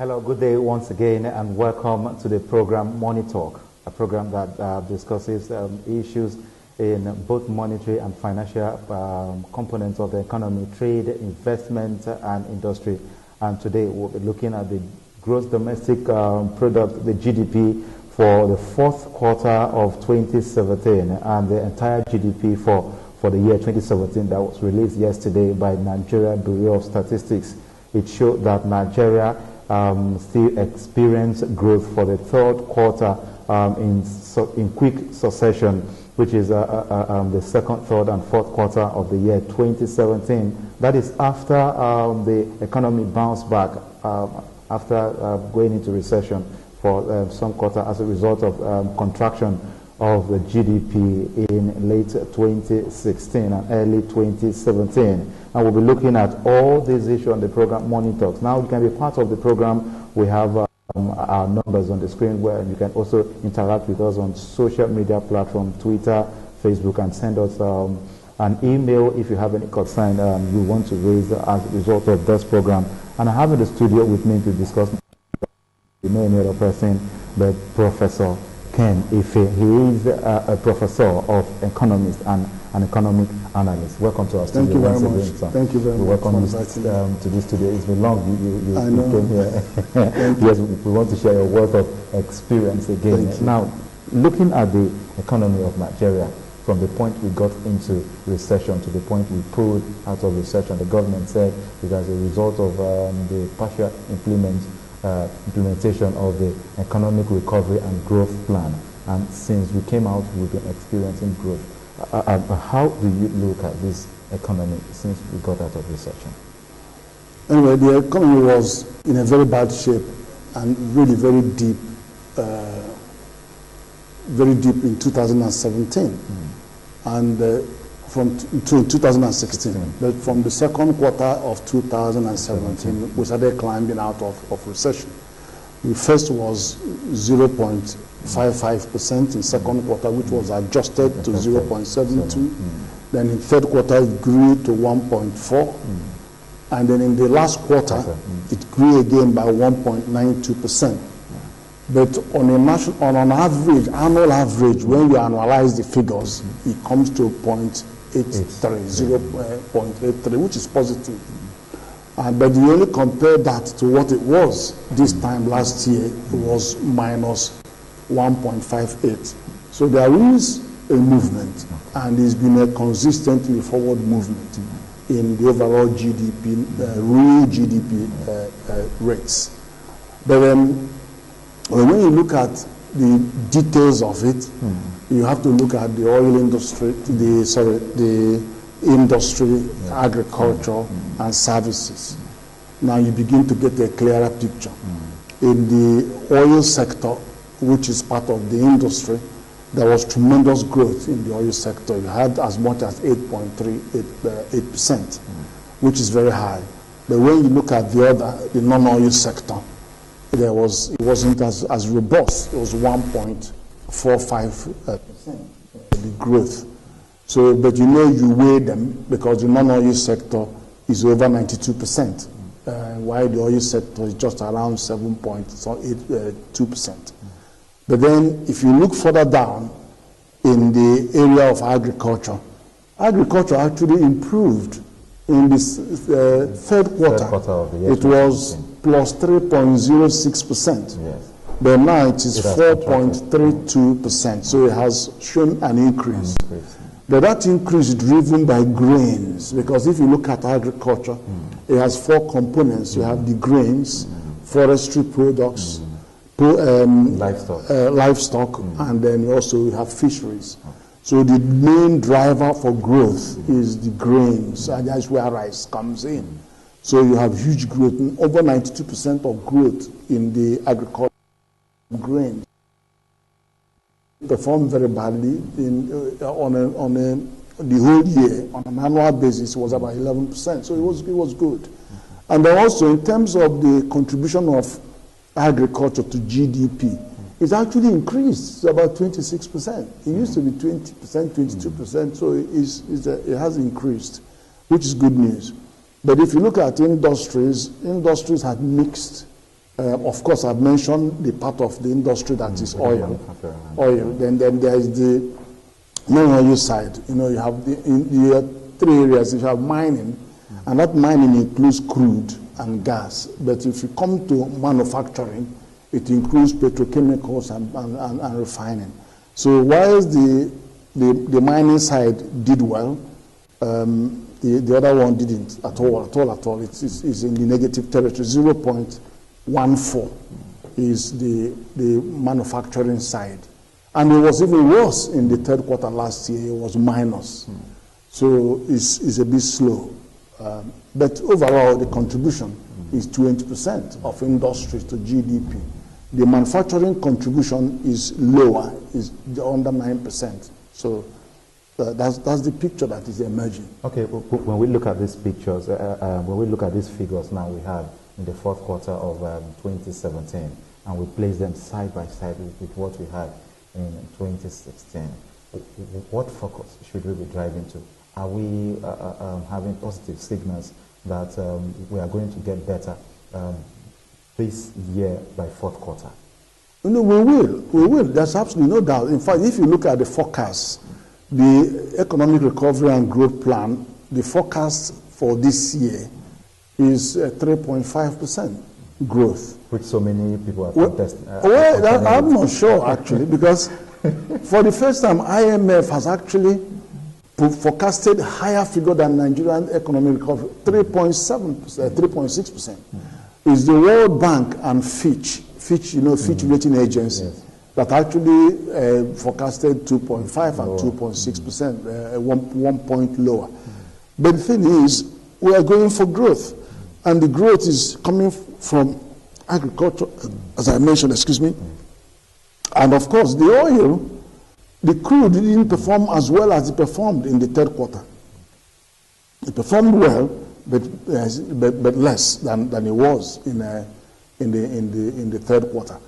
Hello, good day once again, and welcome to the program Money Talk, a program that discusses issues in both monetary and financial components of the economy, trade, investment, and industry. And today we'll be looking at the gross domestic product, the GDP, for the fourth quarter of 2017 and the entire GDP for the year 2017 that was released yesterday by Nigeria Bureau of Statistics. It showed that Nigeria still experienced growth for the third quarter in quick succession, which is the second, third, and fourth quarter of the year 2017. That is after the economy bounced back after going into recession for some quarter as a result of contraction of the GDP in late 2016 and early 2017. And we'll be looking at all these issues on the program Money Talks. Now you can be part of the program. We have our numbers on the screen where you can also interact with us on social media platforms, Twitter, Facebook, and send us an email if you have any concern you want to raise as a result of this program. And I have in the studio with me to discuss no other person but Professor Ken Ife. He is a professor of economics and an economic analyst. Welcome to our studio. Thank you very much. Thank you very much. Welcome to this studio. It's been long you came here. Yes, we want to share your wealth of experience again. Now, looking at the economy of Nigeria, from the point we got into recession to the point we pulled out of recession, the government said it as a result of the partial implementation of the economic recovery and growth plan. And since we came out, we've been experiencing growth. How do you look at this economy since we got out of recession? Anyway, the economy was in a very bad shape and really very deep in 2017 and from 2016. But from the second quarter of 2017, we started climbing out of recession. The first was 0.55% in second quarter, which was adjusted to 0.72. Then in third quarter, it grew to 1.4. And then in the last quarter, it grew again by 1.92%. But on an average, annual average, when you annualize the figures, it comes to 0.83, which is positive. But you only compare that to what it was this time last year, it was minus 1.58. So there is a movement, and it's been a consistently forward movement in the overall GDP, real GDP rates. But when you look at the details of it, you have to look at the oil industry, the industry, agriculture, and services. Now you begin to get a clearer picture. In the oil sector, which is part of the industry, there was tremendous growth in the oil sector. You had as much as 8.38%, which is very high. But when you look at the non-oil sector, it wasn't as robust. It was 1.45% the growth. So, but you weigh them because the non-oil sector is over 92%, while the oil sector is just around 7.82%. But then, if you look further down in the area of agriculture actually improved in this third quarter of the year. It was plus 3.06%. Yes. But now it is 4.32%. So it has shown an increase. But that increase is driven by grains, because if you look at agriculture, it has four components. You have the grains, forestry products, livestock, and then also you have fisheries. So the main driver for growth is the grains, and that's where rice comes in. So you have huge growth, over 92% of growth in the agriculture grains. Performed very badly the whole year. On an annual basis, it was about 11%. So it was good. And then also in terms of the contribution of agriculture to GDP, it's actually increased. It's about 26%. It used to be 20%, 22%. So it has increased, which is good news. But if you look at industries had mixed Of course, I've mentioned the part of the industry that is oil. Then there is the non-oil side. You know, you have three areas. You have mining, and that mining includes crude and gas. But if you come to manufacturing, it includes petrochemicals and refining. So whilst the mining side did well, the other one didn't at all. It's in the negative territory. 0.14 is the manufacturing side. And it was even worse in the third quarter last year. It was minus. So it's a bit slow. But overall, the contribution is 20% of industry to GDP. The manufacturing contribution is lower, is under 9%. So that's the picture that is emerging. Okay, when we look at these pictures, when we look at these figures now we had in the fourth quarter of 2017, and we place them side by side with what we had in 2016, what focus should we be driving to? Are we having positive signals that we are going to get better this year by fourth quarter? No, we will. There's absolutely no doubt. In fact, if you look at the forecast, the Economic Recovery and Growth Plan, the forecast for this year is 3.5% growth. Which so many people are contesting. I'm not sure, actually, because for the first time, IMF has actually forecasted higher figure than Nigerian economic recovery, 3.6%. It's the World Bank and Fitch, Fitch rating agency, that actually forecasted 2.5 and 2.6%, 1 point lower. But the thing is, we are going for growth, and the growth is coming from agriculture, as I mentioned, and of course the oil, the crude didn't perform as well as it performed in the third quarter. It performed well, but less than it was in the third quarter.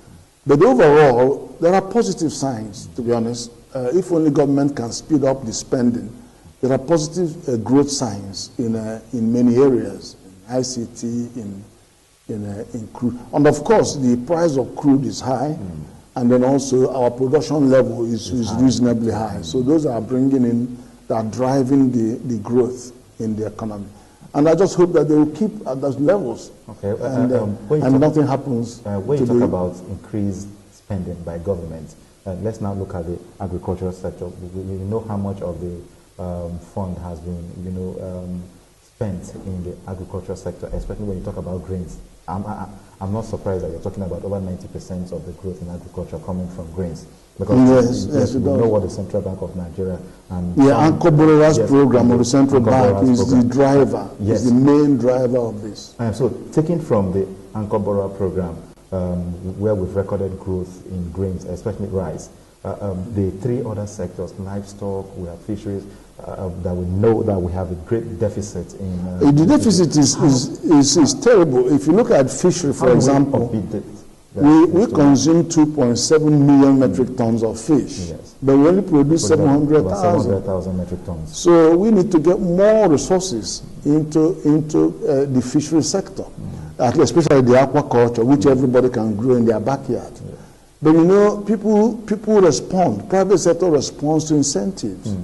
But overall, there are positive signs, to be honest. If only government can speed up the spending, there are positive growth signs in many areas, in ICT, in crude. And of course, the price of crude is high, and then also our production level is reasonably high. So those are driving the growth in the economy. And I just hope that they will keep at those levels. Okay. And nothing happens. When you talk about increased spending by government, let's now look at the agricultural sector. We know how much of the fund has been, spent in the agricultural sector, especially when you talk about grains. I'm not surprised that you're talking about over 90% of the growth in agriculture coming from grains. Because we know what the Central Bank of Nigeria and Anchor Borrowers program of the Central Bank is the driver, is the main driver of this. So taking from the Anchor Borrower program, where we've recorded growth in grains, especially rice, the three other sectors, livestock, we have fisheries, that we know that we have a great deficit in. The deficit is terrible. If you look at fishery, for example, we consume 2.7 million metric tons of fish, but we only produce 700,000 metric tons. So we need to get more resources into the fishery sector, especially the aquaculture, which everybody can grow in their backyard. But people respond. Private sector responds to incentives.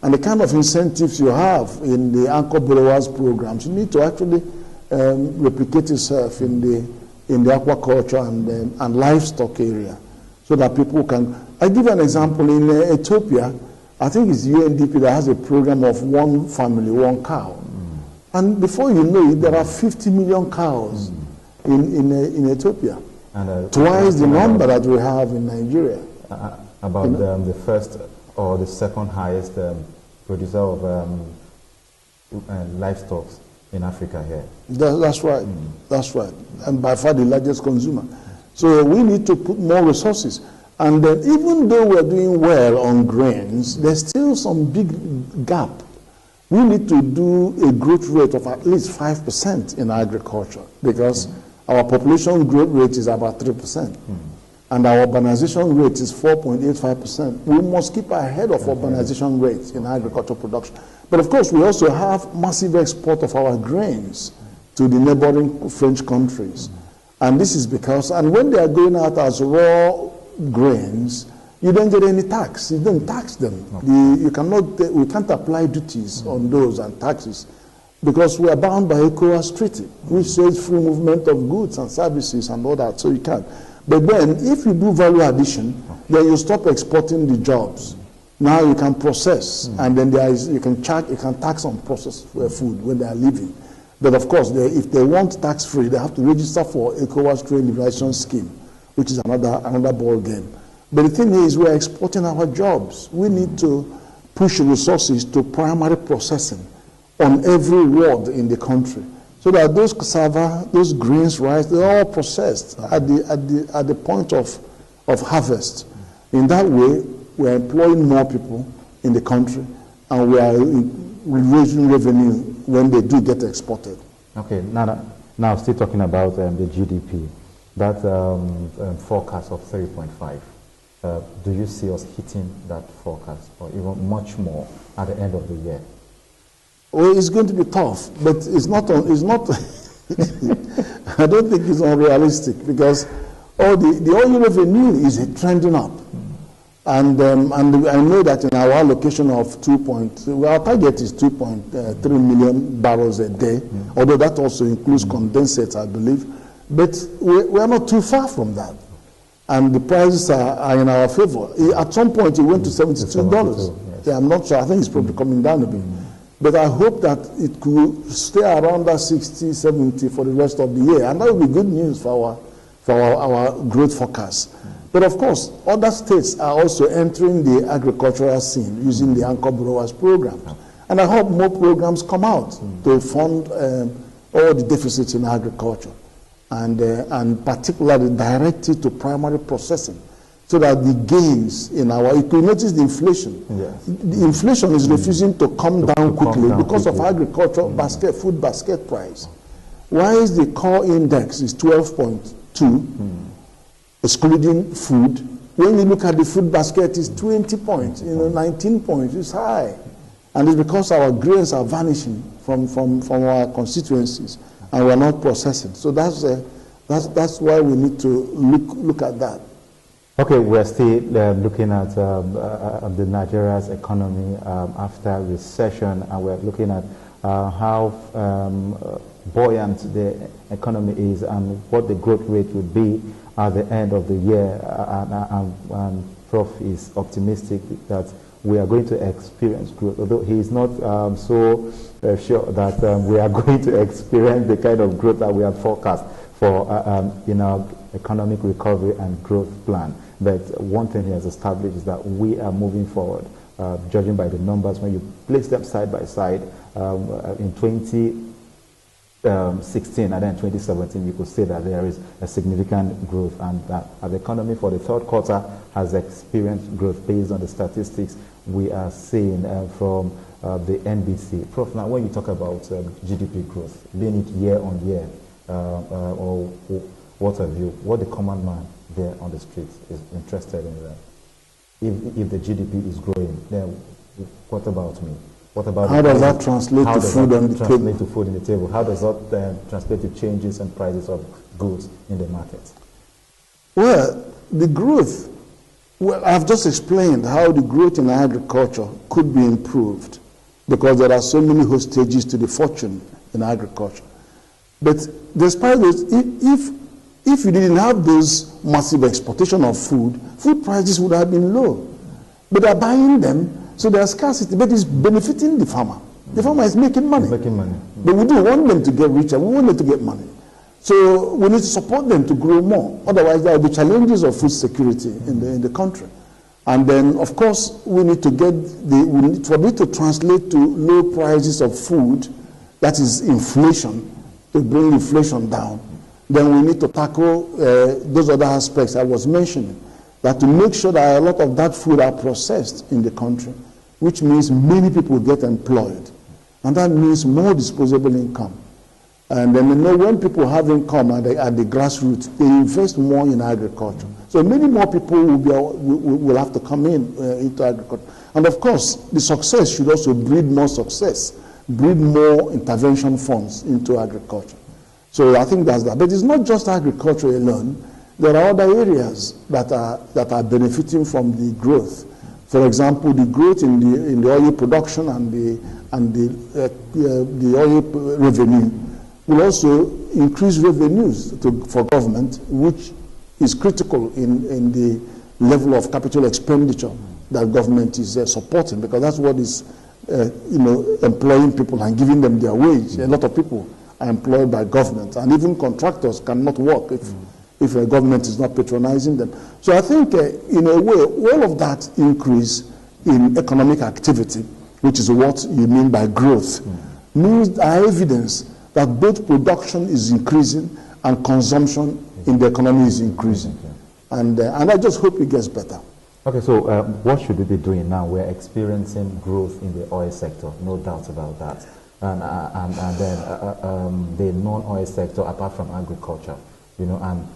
And the kind of incentives you have in the Anchor Borrowers programs, you need to actually replicate yourself in the aquaculture and livestock area, so that people can. I give an example. In Ethiopia, I think it's UNDP that has a program of one family, one cow. And before you know it, there are 50 million cows in Ethiopia. And, twice the number that we have in Nigeria. The first or the second highest producer of livestock in Africa here. That's right. That's right. And by far the largest consumer. So we need to put more resources. And then even though we're doing well on grains, there's still some big gap. We need to do a growth rate of at least 5% in agriculture, because our population growth rate is about 3%. And our urbanization rate is 4.85%. We must keep ahead of urbanization rates in agricultural production. But of course, we also have massive export of our grains to the neighboring French countries. And this is because, and when they are going out as raw grains, you don't get any tax. You don't tax them. Okay. We can't apply duties on those and taxes because we are bound by ECOWAS Treaty, which says free movement of goods and services and all that, so you can't. But then, if you do value addition, then you stop exporting the jobs. Now you can process, and then you can tax on processed food when they are leaving. But of course, if they want tax-free, they have to register for ECOWAS Trade Liberation Scheme, which is another ball game. But the thing is, we're exporting our jobs. We need to push resources to primary processing on every ward in the country, so that those cassava, those grains, rice, they're all processed at the point of harvest. In that way, we're employing more people in the country, and we are raising revenue when they do get exported. Okay, now still talking about the GDP, that forecast of 3.5. Do you see us hitting that forecast, or even much more at the end of the year? Well, it's going to be tough, but it's not. I don't think it's unrealistic, because the oil revenue is trending up, and I know that in our allocation of our target is 2.3 million barrels a day, although that also includes condensates, I believe. But we are not too far from that. And the prices are in our favor. At some point, it went to $72. Yes. Yeah, I'm not sure. I think it's probably coming down a bit. But I hope that it could stay around that 60, 70 for the rest of the year. And that will be good news for our growth forecast. But of course, other states are also entering the agricultural scene using the Anchor Borrowers program. And I hope more programs come out to fund all the deficits in agriculture. And particularly directed to primary processing, so that the gains in you could notice the inflation. Yes. The inflation is refusing to come down quickly because of agricultural food basket price. Why is the core index is 12.2, excluding food? When you look at the food basket, it's 20 points, 19 points, it's high. And it's because our grains are vanishing from our constituencies, and we're not processing. So that's why we need to look at that. Okay, we're still looking at the Nigeria's economy after recession, and we're looking at how buoyant the economy is and what the growth rate would be at the end of the year. And Prof is optimistic that we are going to experience growth, although he is not so sure that we are going to experience the kind of growth that we have forecast for our economic recovery and growth plan. But one thing he has established is that we are moving forward, judging by the numbers. When you place them side by side, in 2016 and then 2017, you could say that there is a significant growth, and that the economy for the third quarter has experienced growth based on the statistics we are seeing from the NBC. Prof, now when you talk about GDP growth, being it year on year, or what have you, what the common man there on the streets is interested in that? If the GDP is growing, then what about me? What about how does that translate to food on the table? How does that translate to changes in prices of goods in the market? Well, the growth, I've just explained how the growth in agriculture could be improved, because there are so many hostages to the fortune in agriculture. But despite this, if you didn't have those massive exportation of food prices would have been low. But they're buying them, so there's scarcity, but it's benefiting the farmer. The farmer is making money. But we don't want them to get richer, we want them to get money. So we need to support them to grow more. Otherwise, there will be challenges of food security in the country. And then, of course, we need to for it to translate to low prices of food, that is inflation, to bring inflation down. Then we need to tackle those other aspects I was mentioning, that to make sure that a lot of that food are processed in the country, which means many people get employed. And that means more disposable income. And then when people have income at the grassroots, they invest more in agriculture. So many more people will have to come into agriculture. And of course, the success should also breed more success, breed more intervention funds into agriculture. So I think that's that. But it's not just agriculture alone. There are other areas that are benefiting from the growth. For example, the growth in the oil production and the oil revenue will also increase revenues for government, which is critical in the level of capital expenditure that government is supporting, because that's what is employing people and giving them their wage. A lot of people are employed by government, and even contractors cannot work if a government is not patronizing them. So I think, in a way, all of that increase in economic activity, which is what you mean by growth, means evidence that both production is increasing and consumption in the economy is increasing. And I just hope it gets better. Okay, so what should we be doing now? We're experiencing growth in the oil sector, no doubt about that. And then the non-oil sector, apart from agriculture, and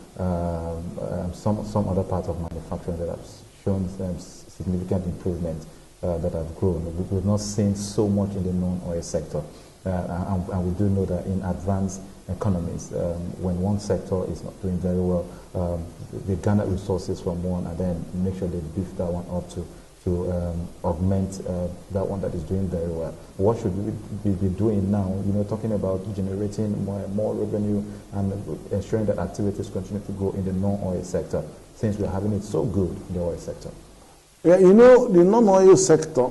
some other parts of manufacturing that have shown significant improvement that have grown. We've not seen so much in the non-oil sector. And we do know that in advanced economies, when one sector is not doing very well, they garner resources from one and then make sure they beef that one up to augment that one that is doing very well. What should we be doing now? Talking about generating more revenue and ensuring that activities continue to grow in the non-oil sector, since we're having it so good in the oil sector. Yeah, the non-oil sector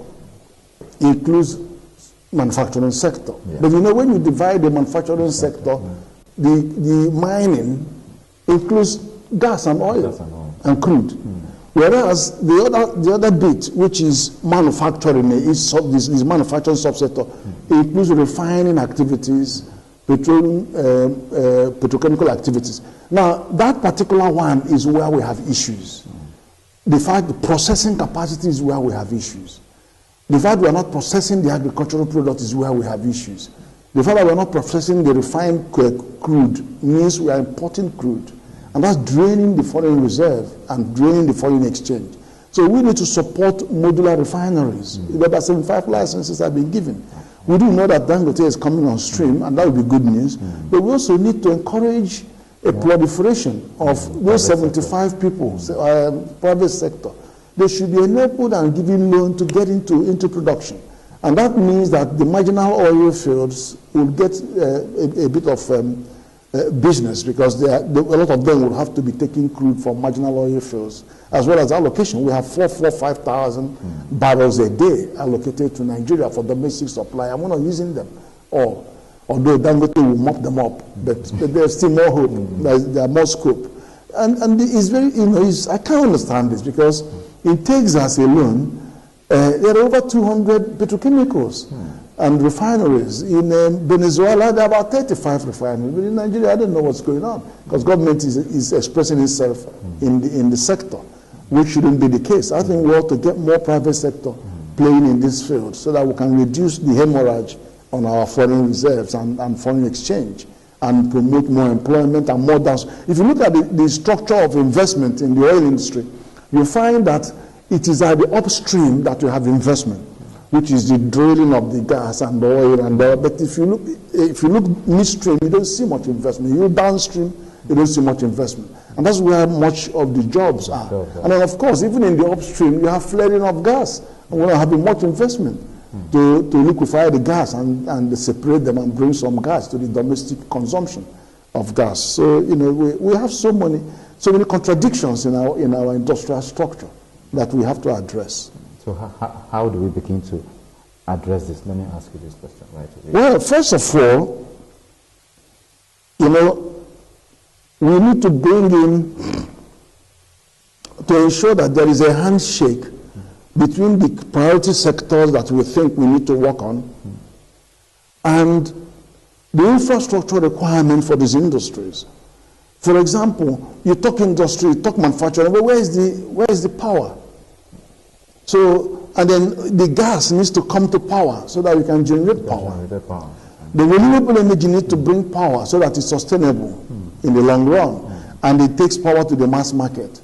includes manufacturing sector. Yeah. But when you divide the manufacturing sector, the mining includes gas and oil and crude. Whereas the other bit, which is manufacturing, is manufacturing subsector, includes refining activities, petrochemical activities. Now, that particular one is where we have issues. The fact the processing capacity is where we have issues. The fact we are not processing the agricultural product is where we have issues. The fact that we are not processing the refined crude means we are importing crude. And that's draining the foreign reserve and draining the foreign exchange. So we need to support modular refineries. About 75 licenses have been given. We do know that Dangote is coming on stream, and that will be good news. But we also need to encourage a proliferation of those 75 people, private sector. They should be enabled and given loan to get into production. And that means that the marginal oil fields will get a bit of business, because a lot of them will have to be taking crude from marginal oil fields, as well as allocation. We have 5,000 barrels a day allocated to Nigeria for domestic supply, and we're not using them all. Although Dangote will mop them up, but there's still more hope. There's more scope. And it's very, I can't understand this, because in Texas alone, there are over 200 petrochemicals and refineries. In Venezuela, there are about 35 refineries. But in Nigeria, I don't know what's going on, because government is expressing itself in the sector, which shouldn't be the case. I think we ought to get more private sector playing in this field, so that we can reduce the hemorrhage on our foreign reserves and foreign exchange, and promote more employment and more down. If you look at the structure of investment in the oil industry, you find that it is at the upstream that you have investment, which is the drilling of the gas and the oil and the. But if you look midstream, you don't see much investment. You look downstream, you don't see much investment, and that's where much of the jobs are. And then, of course, even in the upstream, you have flaring of gas, and we're not having much investment to liquefy the gas and separate them and bring some gas to the domestic consumption of gas. So we have so many contradictions in our industrial structure that we have to address. So how do we begin to address this? Let me ask you this question right away. Well, first of all, we need to bring in to ensure that there is a handshake between the priority sectors that we think we need to work on and the infrastructure requirement for these industries. For example, you talk industry, you talk manufacturing, but where is the power? So, and then the gas needs to come to power so that we can generate power. The renewable energy needs to bring power so that it's sustainable in the long run, and it takes power to the mass market.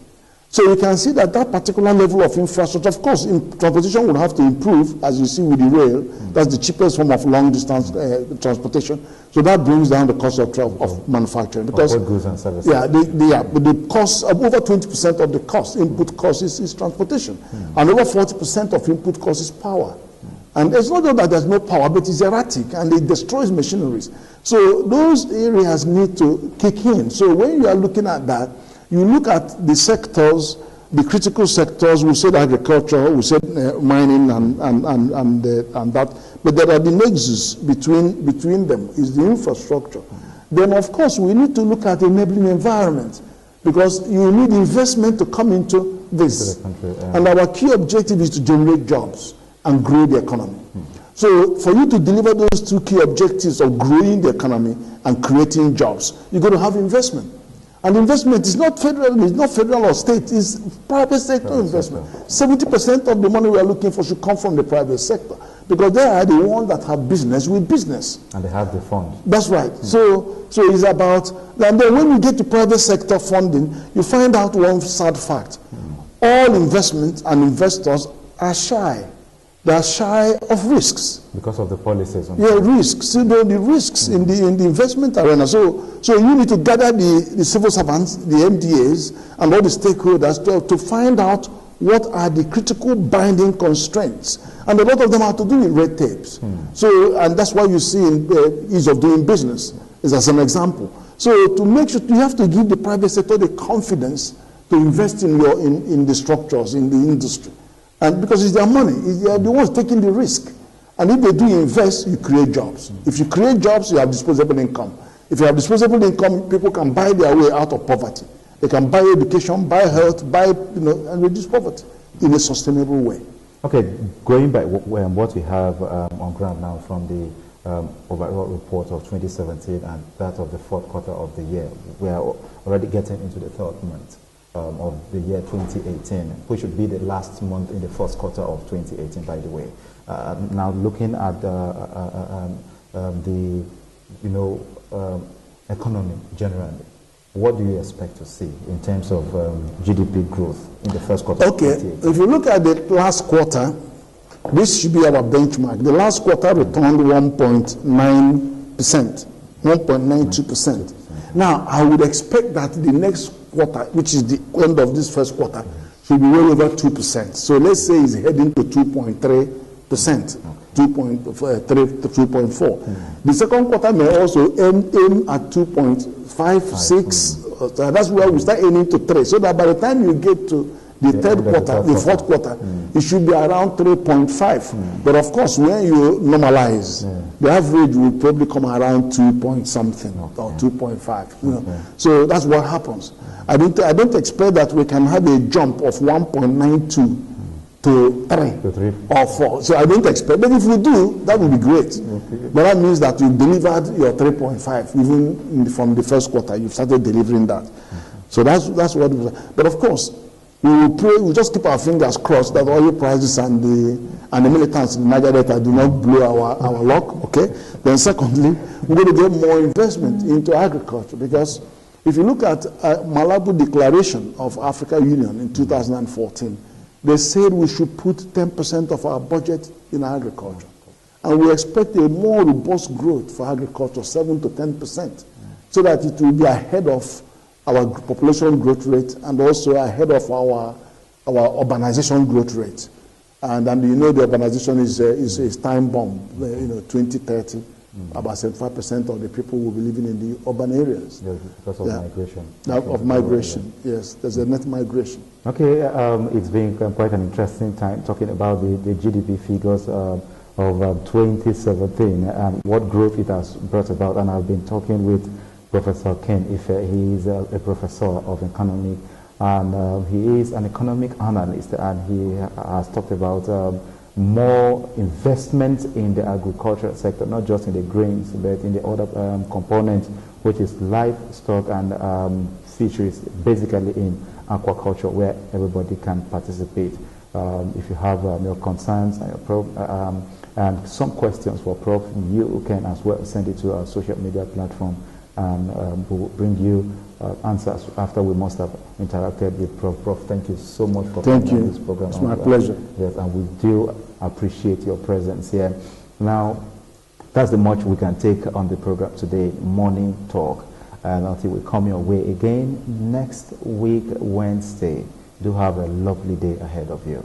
So you can see that that particular level of infrastructure, of course, transportation would have to improve, as you see with the rail. That's the cheapest form of long-distance transportation. So that brings down the cost of manufacturing. Because both goods and services. Yeah, but the cost, over 20% of the cost, input cost is transportation. And over 40% of input cost is power. And it's not just that there's no power, but it's erratic and it destroys machineries. So those areas need to kick in. So when you are looking at that, you look at the sectors, the critical sectors. We said agriculture, we said mining, and that. But there are the nexus between them is the infrastructure. Then, of course, we need to look at the enabling environment, because you need investment to come into this. And our key objective is to generate jobs and grow the economy. So, for you to deliver those two key objectives of growing the economy and creating jobs, you're going to have investment. And investment is not federal or state, it's private sector investment. 70% of the money we are looking for should come from the private sector, because they are the ones that have business with business. And they have the fund. That's right. So it's about, and then when you get to private sector funding, you find out one sad fact. All investment and investors are shy. They are shy of risks. Because of the policies. Risks. So the risks in the investment arena. So you need to gather the civil servants, the MDAs, and all the stakeholders to find out what are the critical binding constraints. And a lot of them have to do with red tapes. So, and that's why you see in ease of doing business, is as an example. So to make sure, you have to give the private sector the confidence to invest in the structures, in the industry. And because it's their money, they are the ones taking the risk. And if they do invest, you create jobs. If you create jobs, you have disposable income. If you have disposable income, people can buy their way out of poverty. They can buy education, buy health, and reduce poverty in a sustainable way. Okay, going back what we have on ground now from the overall report of 2017 and that of the fourth quarter of the year, we are already getting into the third month of the year 2018, which would be the last month in the first quarter of 2018, by the way. Now, looking at the economy generally, what do you expect to see in terms of GDP growth in the first quarter? Okay, if you look at the last quarter, this should be our benchmark. The last quarter returned 1.9%, 1.92%. Now, I would expect that the next quarter, which is the end of this first quarter, should be well over 2%. So let's say it's heading to 2.3%, 2.3 to 2.4. The second quarter may also aim at 2.56. That's where we start aiming to 3. So that by the time you get to the third quarter, the fourth quarter, it should be around 3.5. But of course, when you normalize, the average will probably come around 2 point something or 2.5. So that's what happens. I don't expect that we can have a jump of 1.92 to 3 or 4. So I don't expect. But if we do, that would be great. But that means that you delivered your 3.5 even from the first quarter. You've started delivering that. So that's what. But of course, we will pray. We just keep our fingers crossed that oil prices and the militants in Niger Delta do not blow our luck. Okay. Then secondly, we're going to get more investment into agriculture, because if you look at Malabo Declaration of African Union in 2014, they said we should put 10% of our budget in agriculture. And we expect a more robust growth for agriculture, 7 to 10%, so that it will be ahead of our population growth rate and also ahead of our urbanization growth rate. And the urbanization is time bomb. 2030, about 75% of the people will be living in the urban areas. Yes, because of migration. Of migration, yes. There's a net migration. Okay, it's been quite an interesting time talking about the GDP figures of 2017 and what growth it has brought about. And I've been talking with Professor Ken Ife. He is a professor of economics, and he is an economic analyst, and he has talked about more investment in the agricultural sector, not just in the grains, but in the other components, which is livestock and fisheries, basically in aquaculture, where everybody can participate. If you have your concerns and some questions for Prof, you can as well send it to our social media platform and we'll bring you answers after we must have interacted with Prof. Prof, thank you so much for coming on this program. It's my pleasure. Yes, and we do appreciate your presence here. Now, that's the much we can take on the program today, Morning Talk. And until we come your way again next week, Wednesday, do have a lovely day ahead of you.